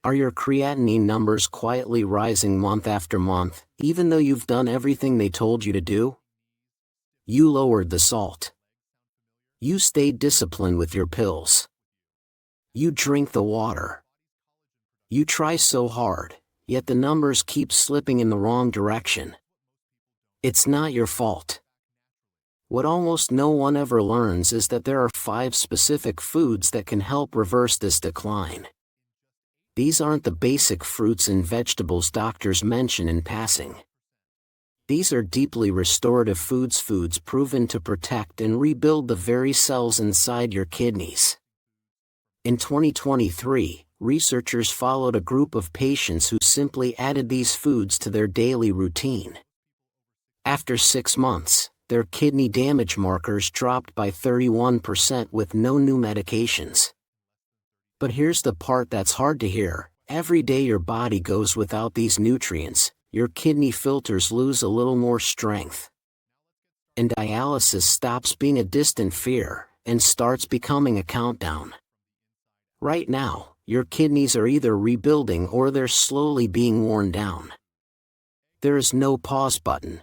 Are your creatinine numbers quietly rising month after month, even though you've done everything they told you to do? You lowered the salt. You stayed disciplined with your pills. You drink the water. You try so hard, yet the numbers keep slipping in the wrong direction. It's not your fault. What almost no one ever learns is that there are 5 specific foods that can help reverse this decline. These aren't the basic fruits and vegetables doctors mention in passing. These are deeply restorative foods proven to protect and rebuild the very cells inside your kidneys. In 2023, researchers followed a group of patients who simply added these foods to their daily routine. After 6 months, their kidney damage markers dropped by 31% with no new medications. But here's the part that's hard to hear: every day your body goes without these nutrients, your kidney filters lose a little more strength. And dialysis stops being a distant fear and starts becoming a countdown. Right now, your kidneys are either rebuilding or they're slowly being worn down. There is no pause button.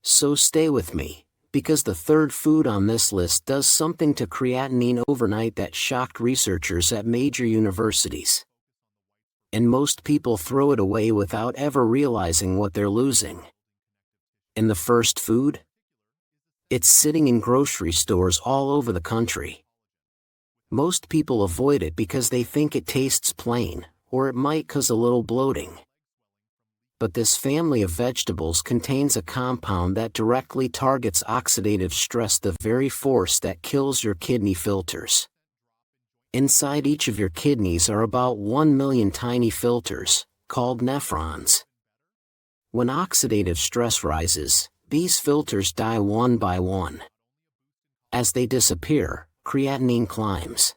So stay with me, because the third food on this list does something to creatinine overnight that shocked researchers at major universities. And most people throw it away without ever realizing what they're losing. And the first food? It's sitting in grocery stores all over the country. Most people avoid it because they think it tastes plain, or it might cause a little bloating. But this family of vegetables contains a compound that directly targets oxidative stress, the very force that kills your kidney filters. Inside each of your kidneys are about 1 million tiny filters, called nephrons. When oxidative stress rises, these filters die one by one. As they disappear, creatinine climbs.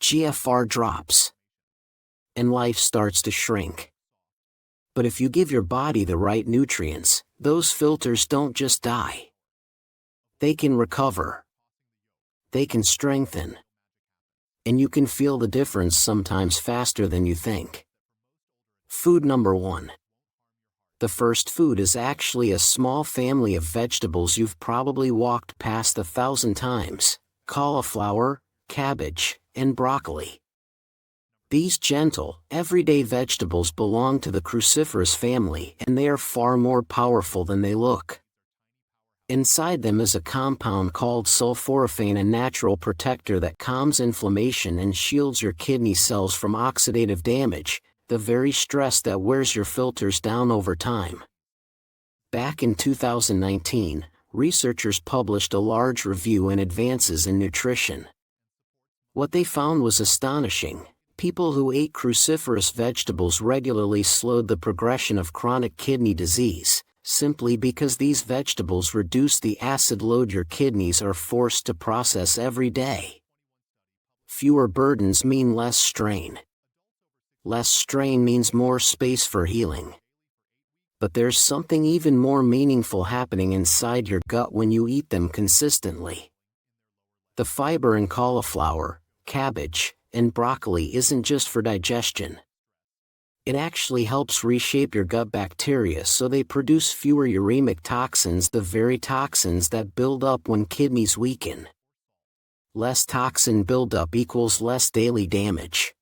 GFR drops. And life starts to shrink. But if you give your body the right nutrients, those filters don't just die. They can recover. They can strengthen. And you can feel the difference sometimes faster than you think. Food number 1. The first food is actually a small family of vegetables you've probably walked past 1,000 times: cauliflower, cabbage, and broccoli. These gentle, everyday vegetables belong to the Cruciferous family, and they are far more powerful than they look. Inside them is a compound called sulforaphane, a natural protector that calms inflammation and shields your kidney cells from oxidative damage, the very stress that wears your filters down over time. Back in 2019, researchers published a large review in Advances in Nutrition. What they found was astonishing. People who ate cruciferous vegetables regularly slowed the progression of chronic kidney disease, simply because these vegetables reduce the acid load your kidneys are forced to process every day. Fewer burdens mean less strain. Less strain means more space for healing. But there's something even more meaningful happening inside your gut when you eat them consistently. The fiber in cauliflower, cabbage, and broccoli isn't just for digestion. It actually helps reshape your gut bacteria so they produce fewer uremic toxins, the very toxins that build up when kidneys weaken. Less toxin buildup equals less daily damage.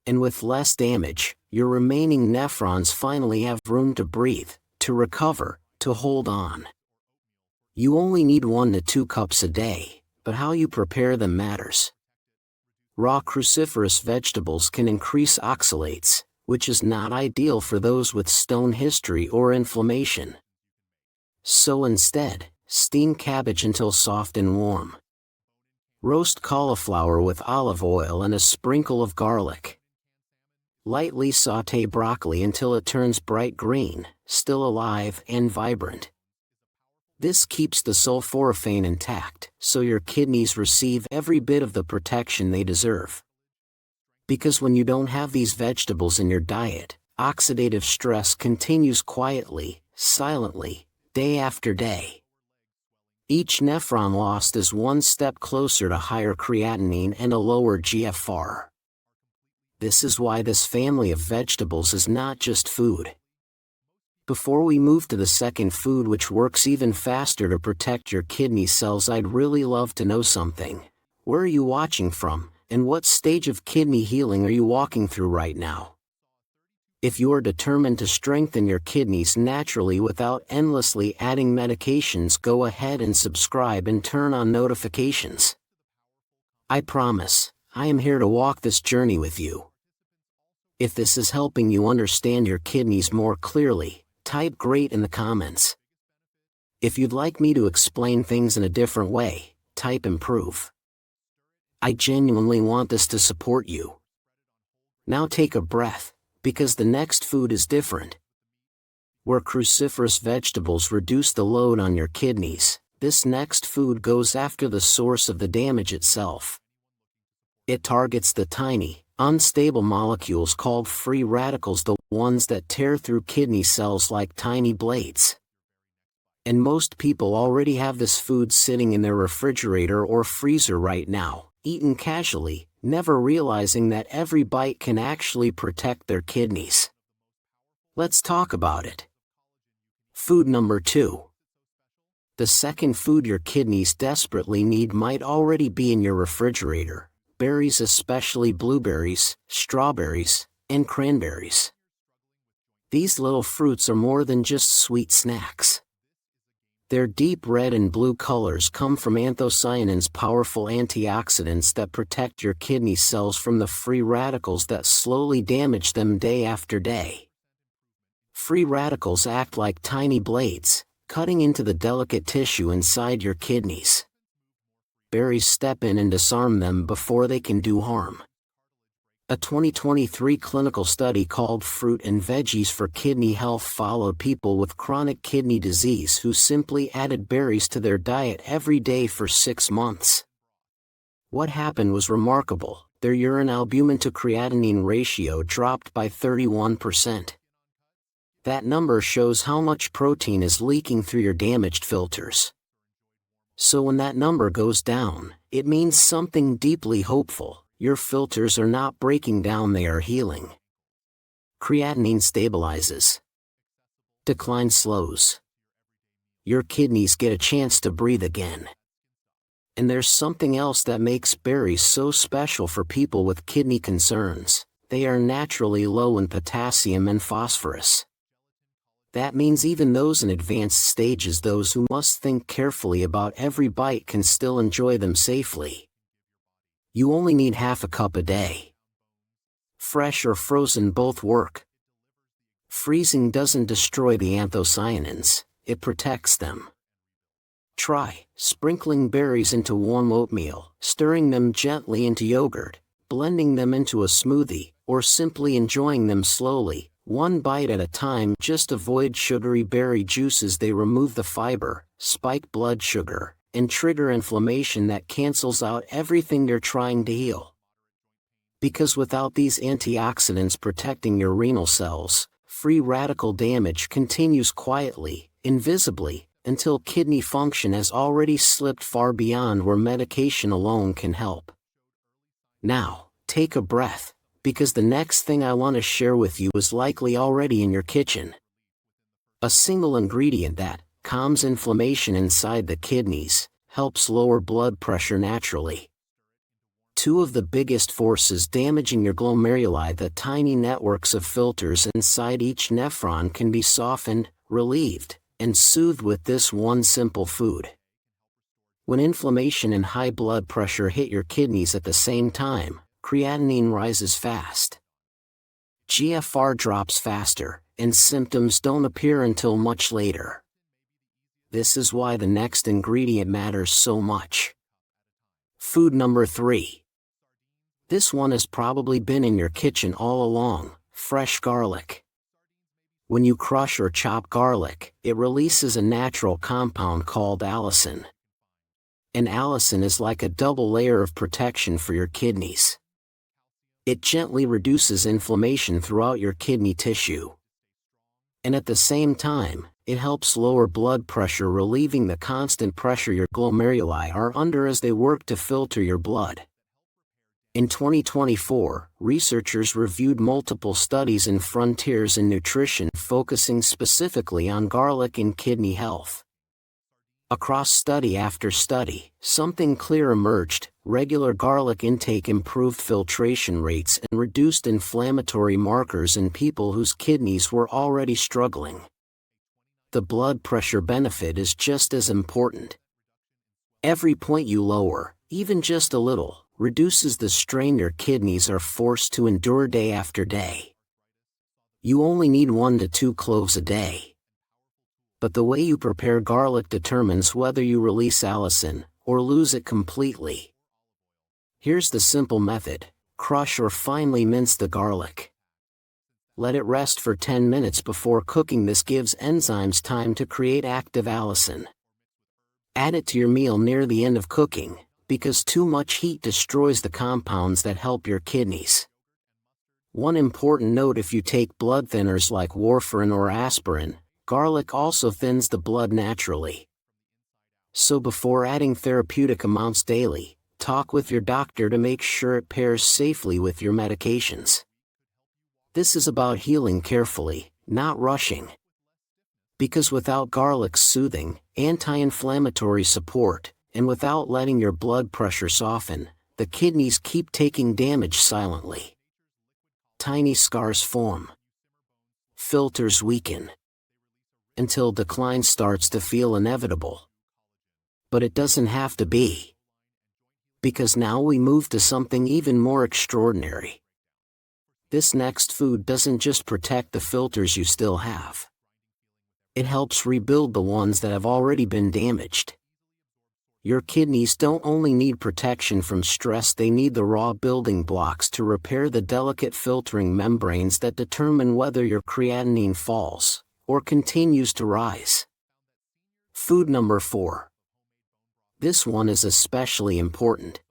And with less damage, your remaining nephrons finally have room to breathe, to recover, to hold on. You only need 1 to 2 cups a day, but how you prepare them matters. Raw cruciferous vegetables can increase oxalates, which is not ideal for those with stone history or inflammation. So instead, steam cabbage until soft and warm. Roast cauliflower with olive oil and a sprinkle of garlic. Lightly sauté broccoli until it turns bright green, still alive and vibrant. This keeps the sulforaphane intact, so your kidneys receive every bit of the protection they deserve. Because when you don't have these vegetables in your diet, oxidative stress continues quietly, silently, day after day. Each nephron lost is one step closer to higher creatinine and a lower GFR. This is why this family of vegetables is not just food. Before we move to the second food, which works even faster to protect your kidney cells, I'd really love to know something. Where are you watching from, and what stage of kidney healing are you walking through right now? If you are determined to strengthen your kidneys naturally without endlessly adding medications, go ahead and subscribe and turn on notifications. I promise, I am here to walk this journey with you. If this is helping you understand your kidneys more clearly, type "great" in the comments. If you'd like me to explain things in a different way, type "improve." I genuinely want this to support you. Now take a breath, because the next food is different. Where cruciferous vegetables reduce the load on your kidneys, this next food goes after the source of the damage itself. It targets the tiny, unstable molecules called free radicals, the ones that tear through kidney cells like tiny blades. And most people already have this food sitting in their refrigerator or freezer right now, eaten casually, never realizing that every bite can actually protect their kidneys. Let's talk about it. Food number 2. The second food your kidneys desperately need might already be in your refrigerator: berries, especially blueberries, strawberries, and cranberries. These little fruits are more than just sweet snacks. Their deep red and blue colors come from anthocyanins, powerful antioxidants that protect your kidney cells from the free radicals that slowly damage them day after day. Free radicals act like tiny blades, cutting into the delicate tissue inside your kidneys. Berries step in and disarm them before they can do harm. A 2023 clinical study called "Fruit and Veggies for Kidney Health" followed people with chronic kidney disease who simply added berries to their diet every day for 6 months. What happened was remarkable: their urine albumin to creatinine ratio dropped by 31%. That number shows how much protein is leaking through your damaged filters. So when that number goes down, it means something deeply hopeful. Your filters are not breaking down, they are healing. Creatinine stabilizes. Decline slows. Your kidneys get a chance to breathe again. And there's something else that makes berries so special for people with kidney concerns: they are naturally low in potassium and phosphorus. That means even those in advanced stages, those who must think carefully about every bite, can still enjoy them safely. You only need half a cup a day. Fresh or frozen, both work. Freezing doesn't destroy the anthocyanins, it protects them. Try sprinkling berries into warm oatmeal, stirring them gently into yogurt, blending them into a smoothie, or simply enjoying them slowly, one bite at a time. Just avoid sugary berry juices. They remove the fiber, spike blood sugar, and trigger inflammation that cancels out everything you're trying to heal. Because without these antioxidants protecting your renal cells, free radical damage continues quietly, invisibly, until kidney function has already slipped far beyond where medication alone can help. Now, take a breath, because the next thing I want to share with you is likely already in your kitchen. A single ingredient that calms inflammation inside the kidneys, helps lower blood pressure naturally. Two of the biggest forces damaging your glomeruli, the tiny networks of filters inside each nephron, can be softened, relieved, and soothed with this one simple food. When inflammation and high blood pressure hit your kidneys at the same time, creatinine rises fast. GFR drops faster, and symptoms don't appear until much later. This is why the next ingredient matters so much. Food number 3. This one has probably been in your kitchen all along: fresh garlic. When you crush or chop garlic, it releases a natural compound called allicin. And allicin is like a double layer of protection for your kidneys. It gently reduces inflammation throughout your kidney tissue. And at the same time, it helps lower blood pressure, relieving the constant pressure your glomeruli are under as they work to filter your blood. In 2024, researchers reviewed multiple studies in Frontiers in Nutrition focusing specifically on garlic and kidney health. Across study after study, something clear emerged: regular garlic intake improved filtration rates and reduced inflammatory markers in people whose kidneys were already struggling. The blood pressure benefit is just as important. Every point you lower, even just a little, reduces the strain your kidneys are forced to endure day after day. You only need 1 to 2 cloves a day. But the way you prepare garlic determines whether you release allicin, or lose it completely. Here's the simple method: crush or finely mince the garlic. Let it rest for 10 minutes before cooking. This gives enzymes time to create active allicin. Add it to your meal near the end of cooking, because too much heat destroys the compounds that help your kidneys. One important note: if you take blood thinners like warfarin or aspirin, garlic also thins the blood naturally. So before adding therapeutic amounts daily, talk with your doctor to make sure it pairs safely with your medications. This is about healing carefully, not rushing. Because without garlic's soothing, anti-inflammatory support, and without letting your blood pressure soften, the kidneys keep taking damage silently. Tiny scars form. Filters weaken. Until decline starts to feel inevitable. But it doesn't have to be. Because now we move to something even more extraordinary. This next food doesn't just protect the filters you still have. It helps rebuild the ones that have already been damaged. Your kidneys don't only need protection from stress, they need the raw building blocks to repair the delicate filtering membranes that determine whether your creatinine falls or continues to rise. Food number 4. This one is especially important.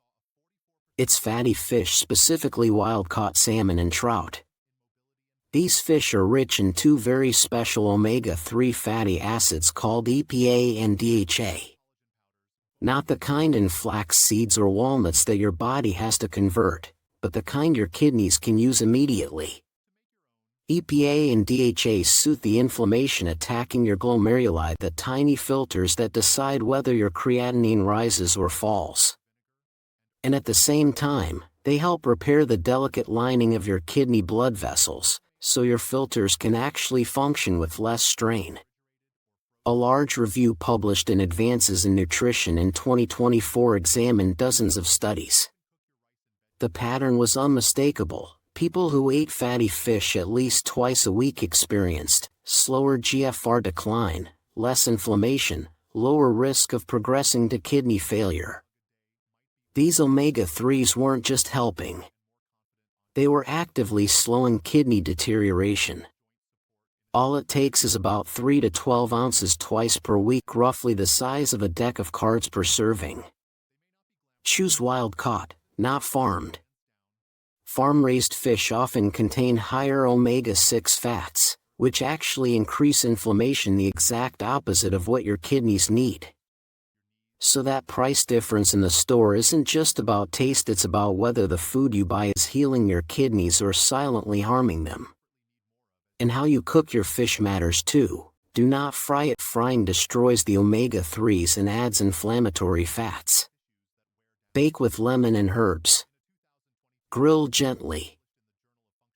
It's fatty fish, specifically wild-caught salmon and trout. These fish are rich in 2 very special omega-3 fatty acids called EPA and DHA. Not the kind in flax seeds or walnuts that your body has to convert, but the kind your kidneys can use immediately. EPA and DHA soothe the inflammation attacking your glomeruli, the tiny filters that decide whether your creatinine rises or falls. And at the same time, they help repair the delicate lining of your kidney blood vessels, so your filters can actually function with less strain. A large review published in Advances in Nutrition in 2024 examined dozens of studies. The pattern was unmistakable: people who ate fatty fish at least twice a week experienced slower GFR decline, less inflammation, lower risk of progressing to kidney failure. These omega-3s weren't just helping. They were actively slowing kidney deterioration. All it takes is about 3 to 12 ounces twice per week, roughly the size of a deck of cards per serving. Choose wild-caught, not farmed. Farm-raised fish often contain higher omega-6 fats, which actually increase inflammation, the exact opposite of what your kidneys need. So that price difference in the store isn't just about taste, it's about whether the food you buy is healing your kidneys or silently harming them. And how you cook your fish matters too. Do not fry it. Frying destroys the omega-3s and adds inflammatory fats. Bake with lemon and herbs. Grill gently.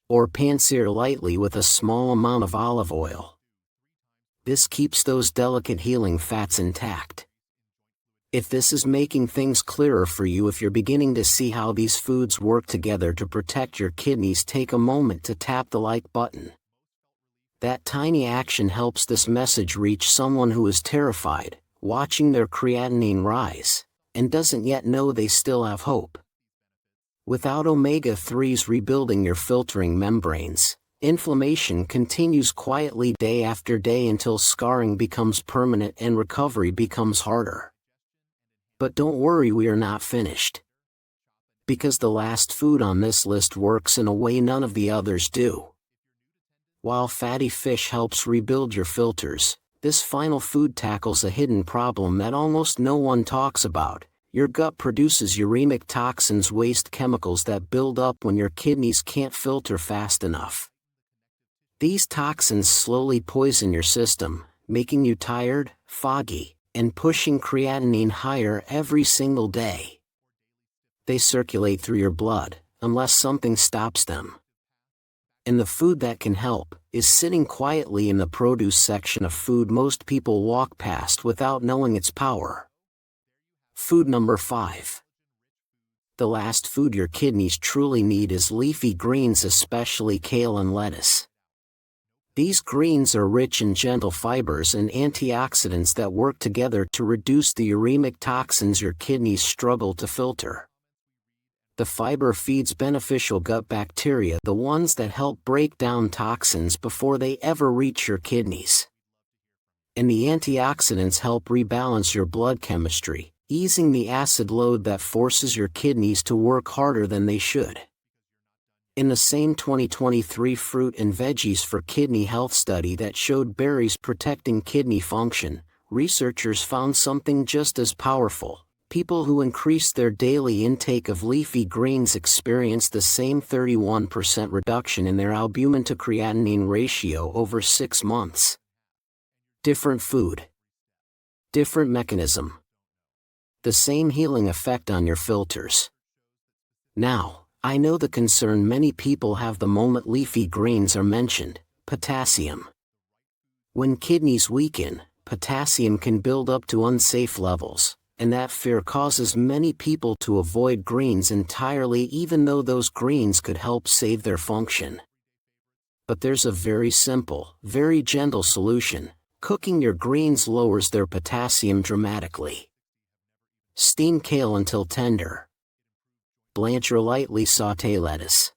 Or pan-sear lightly with a small amount of olive oil. This keeps those delicate healing fats intact. If this is making things clearer for you, if you're beginning to see how these foods work together to protect your kidneys, take a moment to tap the like button. That tiny action helps this message reach someone who is terrified, watching their creatinine rise, and doesn't yet know they still have hope. Without omega-3s rebuilding your filtering membranes, inflammation continues quietly day after day until scarring becomes permanent and recovery becomes harder. But don't worry, we are not finished. Because the last food on this list works in a way none of the others do. While fatty fish helps rebuild your filters, this final food tackles a hidden problem that almost no one talks about: Your gut produces uremic toxins, waste chemicals that build up when your kidneys can't filter fast enough. These toxins slowly poison your system, making you tired, foggy, and pushing creatinine higher every single day. They circulate through your blood, unless something stops them. And the food that can help is sitting quietly in the produce section of food most people walk past without knowing its power. Food number 5. The last food your kidneys truly need is leafy greens, especially kale and lettuce. These greens are rich in gentle fibers and antioxidants that work together to reduce the uremic toxins your kidneys struggle to filter. The fiber feeds beneficial gut bacteria, the ones that help break down toxins before they ever reach your kidneys. And the antioxidants help rebalance your blood chemistry, easing the acid load that forces your kidneys to work harder than they should. In the same 2023 Fruit and Veggies for Kidney Health study that showed berries protecting kidney function, researchers found something just as powerful. People who increased their daily intake of leafy greens experienced the same 31% reduction in their albumin to creatinine ratio over 6 months. Different food. Different mechanism. The same healing effect on your filters. Now, I know the concern many people have the moment leafy greens are mentioned: potassium. When kidneys weaken, potassium can build up to unsafe levels, and that fear causes many people to avoid greens entirely, even though those greens could help save their function. But there's a very simple, very gentle solution. Cooking your greens lowers their potassium dramatically. Steam kale until tender. Blanch or lightly sauté lettuce.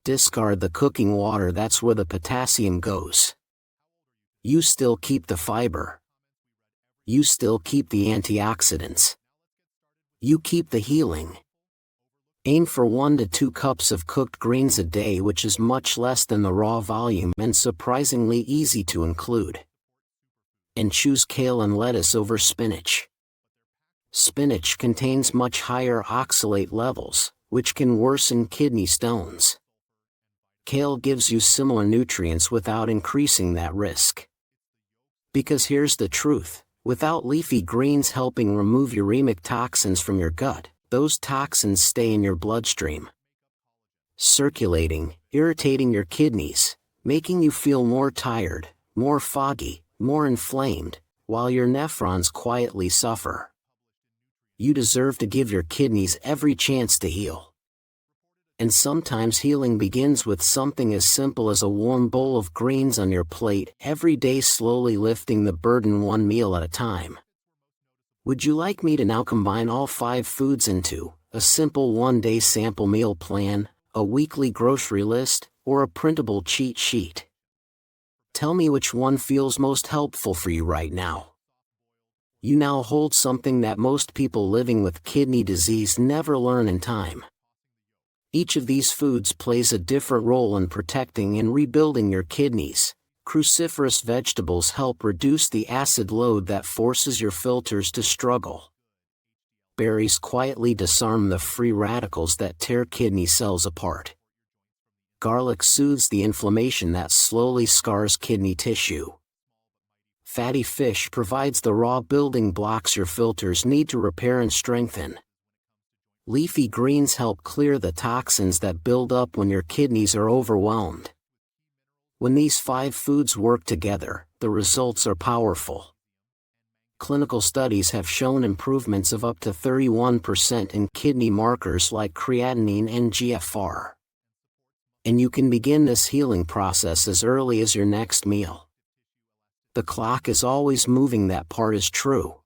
Discard the cooking water, that's where the potassium goes. You still keep the fiber. You still keep the antioxidants. You keep the healing. Aim for 1 to 2 cups of cooked greens a day, which is much less than the raw volume and surprisingly easy to include. And choose kale and lettuce over spinach. Spinach contains much higher oxalate levels, which can worsen kidney stones. Kale gives you similar nutrients without increasing that risk. Because here's the truth. Without leafy greens helping remove uremic toxins from your gut, those toxins stay in your bloodstream, circulating, irritating your kidneys, making you feel more tired, more foggy, more inflamed, while your nephrons quietly suffer. You deserve to give your kidneys every chance to heal. And sometimes healing begins with something as simple as a warm bowl of greens on your plate every day, slowly lifting the burden one meal at a time. Would you like me to now combine all 5 foods into a simple one-day sample meal plan, a weekly grocery list, or a printable cheat sheet? Tell me which one feels most helpful for you right now. You now hold something that most people living with kidney disease never learn in time. Each of these foods plays a different role in protecting and rebuilding your kidneys. Cruciferous vegetables help reduce the acid load that forces your filters to struggle. Berries quietly disarm the free radicals that tear kidney cells apart. Garlic soothes the inflammation that slowly scars kidney tissue. Fatty fish provides the raw building blocks your filters need to repair and strengthen. Leafy greens help clear the toxins that build up when your kidneys are overwhelmed. When these 5 foods work together, the results are powerful. Clinical studies have shown improvements of up to 31% in kidney markers like creatinine and GFR. And you can begin this healing process as early as your next meal. The clock is always moving, that part is true.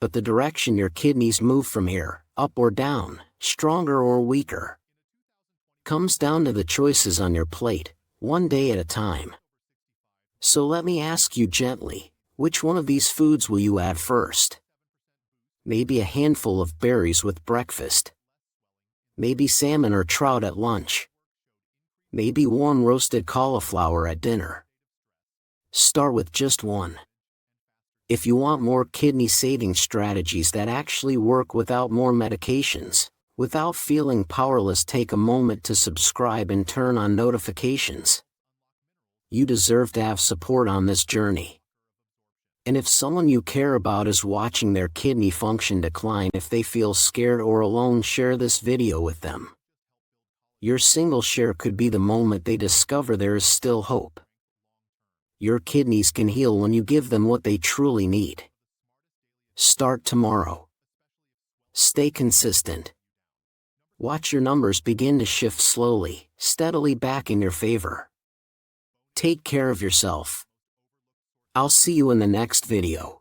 But the direction your kidneys move from here, up or down, stronger or weaker, comes down to the choices on your plate, one day at a time. So let me ask you gently, which one of these foods will you add first? Maybe a handful of berries with breakfast. Maybe salmon or trout at lunch. Maybe warm roasted cauliflower at dinner. Start with just one. If you want more kidney-saving strategies that actually work without more medications, without feeling powerless, take a moment to subscribe and turn on notifications. You deserve to have support on this journey. And if someone you care about is watching their kidney function decline, if they feel scared or alone, share this video with them. Your single share could be the moment they discover there is still hope. Your kidneys can heal when you give them what they truly need. Start tomorrow. Stay consistent. Watch your numbers begin to shift slowly, steadily back in your favor. Take care of yourself. I'll see you in the next video.